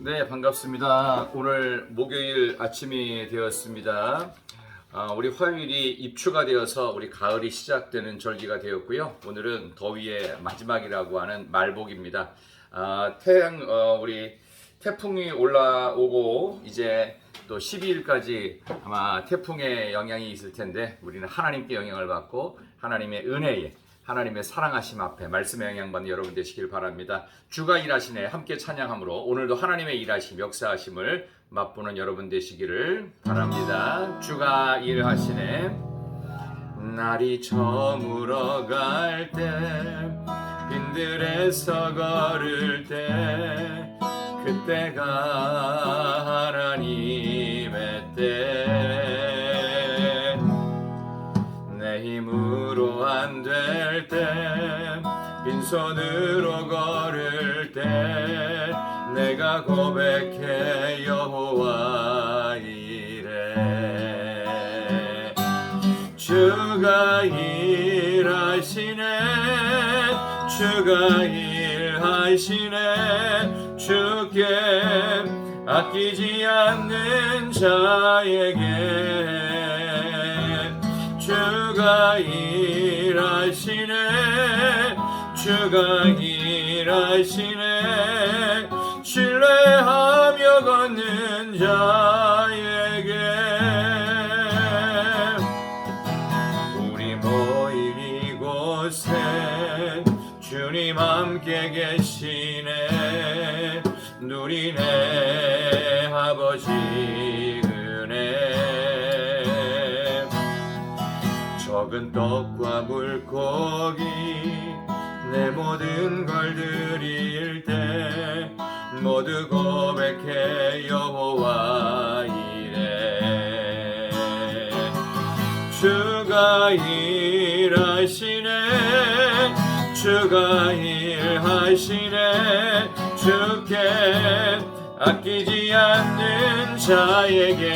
네, 반갑습니다. 오늘 목요일 아침이 되었습니다. 우리 화요일이 입추가 되어서 우리 가을이 시작되는 절기가 되었고요. 오늘은 더위의 마지막이라고 하는 말복입니다. 우리 태풍이 올라오고 이제 또 12일까지 아마 태풍의 영향이 있을 텐데 우리는 하나님께 영향을 받고 하나님의 은혜에 하나님의 사랑하심 앞에 말씀의 영향받는 여러분 되시길 바랍니다. 주가 일하시네 함께 찬양함으로 오늘도 하나님의 일하심 역사하심을 맛보는 여러분 되시기를 바랍니다. 주가 일하시네. 날이 저물어 갈 때 빈들에서 걸을 때 그때가 하나님의 때 내 힘으로 안 될 때 빈손으로 걸을 때 내가 고백해 여호와 이래 주가 일하시네 주가 일하시네 주께 아끼지 않는 자에게 주가 일하시네 주가 일하시네 신뢰하며 걷는 자에게 우리 모인 이곳에 주님 함께 계시네 누리네 아버지 은혜 적은 떡과 물고기 내 모든 걸 드릴 때 모두 고백해 여호와 이래 주가 일하시네 주가 일하시네 주께 아끼지 않는 자에게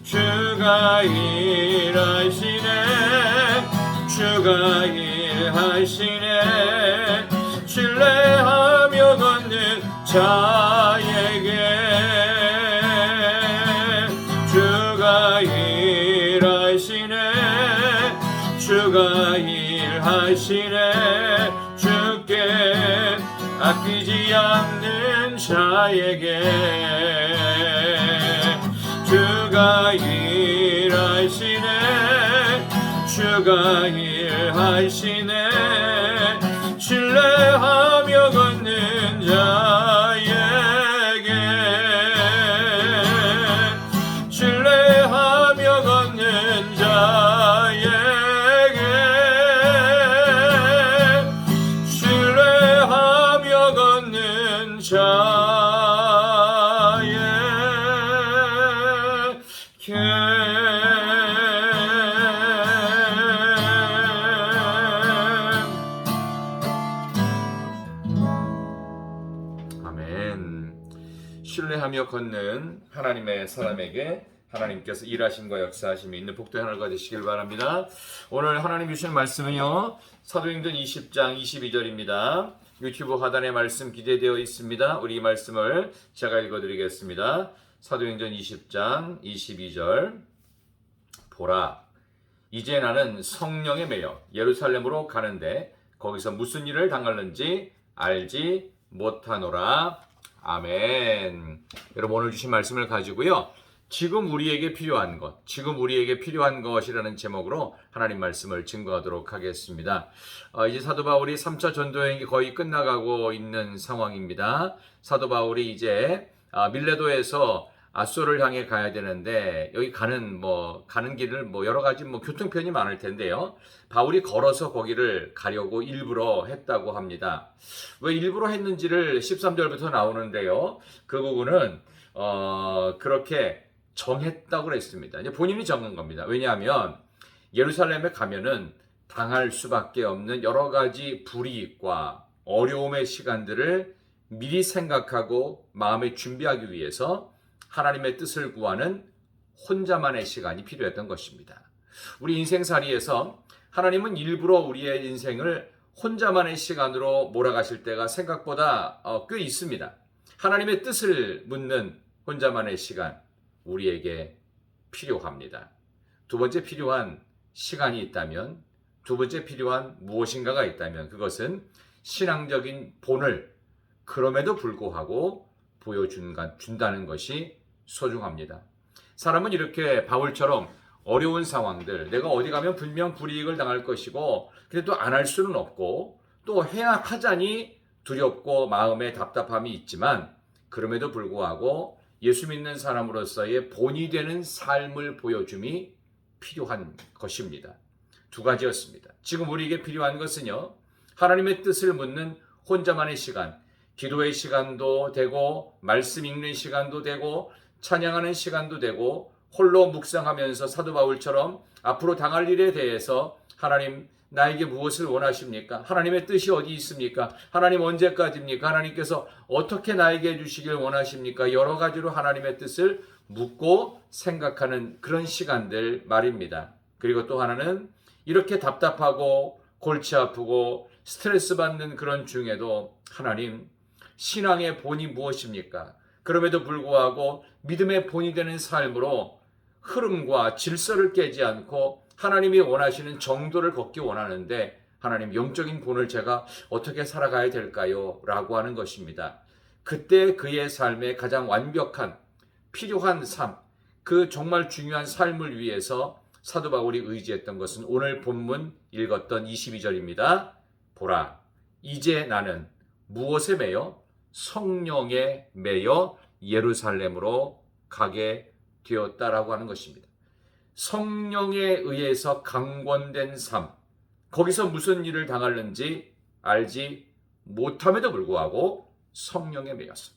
주가 일하시네 주가 일하시네 신뢰하며 걷는 자에게 주가 일하시네 주가 일하시네 주께 아끼지 않는 자에게 주가 일하시네 주가 일하시네 신뢰하며 걷는 자에게 신뢰하며 걷는 자에게 신뢰하며 걷는 자에게 신뢰하며 걷는 하나님의 사람에게 하나님께서 일하심과 역사하심이 있는 복된 하루가 되시길 바랍니다. 오늘 하나님 주신 말씀은요 사도행전 20장 22절입니다. 유튜브 하단에 말씀 기재되어 있습니다. 우리 이 말씀을 제가 읽어드리겠습니다. 사도행전 20장 22절 보라 이제 나는 성령에 매여 예루살렘으로 가는데 거기서 무슨 일을 당할는지 알지 못하노라. 아멘. 여러분 오늘 주신 말씀을 가지고요. 지금 우리에게 필요한 것, 지금 우리에게 필요한 것이라는 제목으로 하나님 말씀을 증거하도록 하겠습니다. 이제 사도 바울이 3차 전도여행이 거의 끝나가고 있는 상황입니다. 사도 바울이 이제 밀레도에서 아소를 향해 가야 되는데 여기 가는 길을 여러 가지 교통편이 많을 텐데요. 바울이 걸어서 거기를 가려고 일부러 했다고 합니다. 왜 일부러 했는지를 13절부터 나오는데요. 그 부분은 그렇게 정했다고 그랬습니다. 이제 본인이 정한 겁니다. 왜냐하면 예루살렘에 가면은 당할 수밖에 없는 여러 가지 불이익과 어려움의 시간들을 미리 생각하고 마음에 준비하기 위해서 하나님의 뜻을 구하는 혼자만의 시간이 필요했던 것입니다. 우리 인생살이에서 하나님은 일부러 우리의 인생을 혼자만의 시간으로 몰아가실 때가 생각보다 꽤 있습니다. 하나님의 뜻을 묻는 혼자만의 시간, 우리에게 필요합니다. 두 번째 필요한 시간이 있다면, 두 번째 필요한 무엇인가가 있다면 그것은 신앙적인 본을 그럼에도 불구하고 보여준다는 것이 소중합니다. 사람은 이렇게 바울처럼 어려운 상황들, 내가 어디 가면 분명 불이익을 당할 것이고 근데 또 안 할 수는 없고 또 해야 하자니 두렵고 마음에 답답함이 있지만 그럼에도 불구하고 예수 믿는 사람으로서의 본이 되는 삶을 보여줌이 필요한 것입니다. 두 가지였습니다. 지금 우리에게 필요한 것은요, 하나님의 뜻을 묻는 혼자만의 시간, 기도의 시간도 되고 말씀 읽는 시간도 되고 찬양하는 시간도 되고 홀로 묵상하면서 사도 바울처럼 앞으로 당할 일에 대해서 하나님 나에게 무엇을 원하십니까? 하나님의 뜻이 어디 있습니까? 하나님 언제까지입니까? 하나님께서 어떻게 나에게 해주시길 원하십니까? 여러 가지로 하나님의 뜻을 묻고 생각하는 그런 시간들 말입니다. 그리고 또 하나는 이렇게 답답하고 골치 아프고 스트레스 받는 그런 중에도 하나님, 신앙의 본이 무엇입니까? 그럼에도 불구하고 믿음의 본이 되는 삶으로 흐름과 질서를 깨지 않고 하나님이 원하시는 정도를 걷기 원하는데 하나님, 영적인 본을 제가 어떻게 살아가야 될까요? 라고 하는 것입니다. 그때 그의 삶의 가장 완벽한 필요한 삶, 그 정말 중요한 삶을 위해서 사도 바울이 의지했던 것은 오늘 본문 읽었던 22절입니다. 보라, 이제 나는 무엇에 매여? 성령에 매여 예루살렘으로 가게 되었다라고 하는 것입니다. 성령에 의해서 강권된 삶, 거기서 무슨 일을 당하는지 알지 못함에도 불구하고 성령에 매여서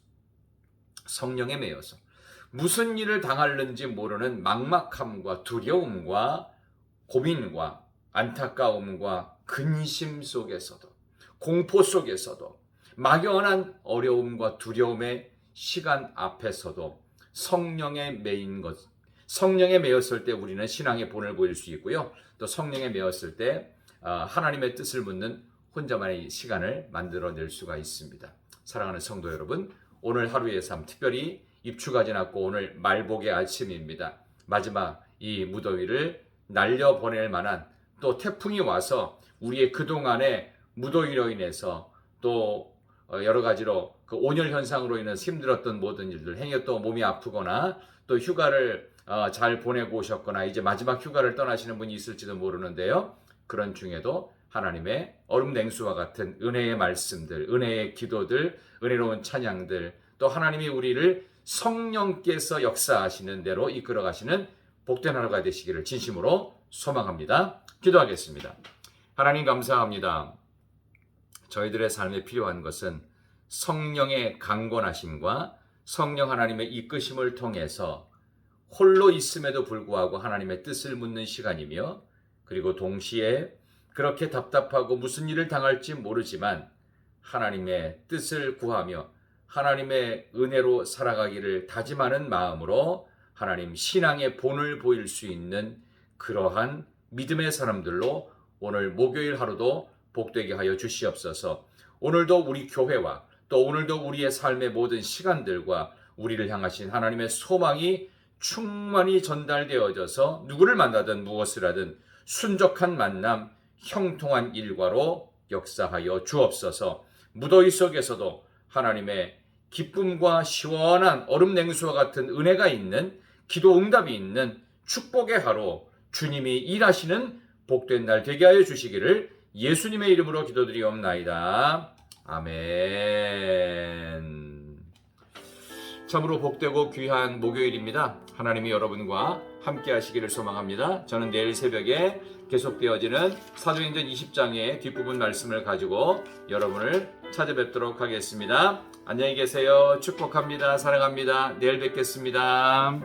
무슨 일을 당하는지 모르는 막막함과 두려움과 고민과 안타까움과 근심 속에서도 공포 속에서도 막연한 어려움과 두려움의 시간 앞에서도 성령에 매였을 때 우리는 신앙의 본을 보일 수 있고요. 또 성령에 매였을 때 하나님의 뜻을 묻는 혼자만의 시간을 만들어낼 수가 있습니다. 사랑하는 성도 여러분, 오늘 하루의 삶, 특별히 입추가 지났고 오늘 말복의 아침입니다. 마지막 이 무더위를 날려보낼 만한 또 태풍이 와서 우리의 그동안의 무더위로 인해서 또 여러 가지로 그 온열 현상으로 인해서 힘들었던 모든 일들, 행여 또 몸이 아프거나 또 휴가를 잘 보내고 오셨거나 이제 마지막 휴가를 떠나시는 분이 있을지도 모르는데요. 그런 중에도 하나님의 얼음 냉수와 같은 은혜의 말씀들, 은혜의 기도들, 은혜로운 찬양들, 또 하나님이 우리를 성령께서 역사하시는 대로 이끌어가시는 복된 하루가 되시기를 진심으로 소망합니다. 기도하겠습니다. 하나님 감사합니다. 저희들의 삶에 필요한 것은 성령의 강권하심과 성령 하나님의 이끄심을 통해서 홀로 있음에도 불구하고 하나님의 뜻을 묻는 시간이며, 그리고 동시에 그렇게 답답하고 무슨 일을 당할지 모르지만 하나님의 뜻을 구하며 하나님의 은혜로 살아가기를 다짐하는 마음으로 하나님 신앙의 본을 보일 수 있는 그러한 믿음의 사람들로 오늘 목요일 하루도 복되게 하여 주시옵소서. 오늘도 우리 교회와 또 오늘도 우리의 삶의 모든 시간들과 우리를 향하신 하나님의 소망이 충만히 전달되어져서 누구를 만나든 무엇을 하든 순적한 만남, 형통한 일과로 역사하여 주옵소서. 무더위 속에서도 하나님의 기쁨과 시원한 얼음 냉수와 같은 은혜가 있는, 기도 응답이 있는 축복의 하루, 주님이 일하시는 복된 날 되게 하여 주시기를 예수님의 이름으로 기도드리옵나이다. 아멘. 참으로 복되고 귀한 목요일입니다. 하나님이 여러분과 함께 하시기를 소망합니다. 저는 내일 새벽에 계속되어지는 사도행전 20장의 뒷부분 말씀을 가지고 여러분을 찾아뵙도록 하겠습니다. 안녕히 계세요. 축복합니다. 사랑합니다. 내일 뵙겠습니다.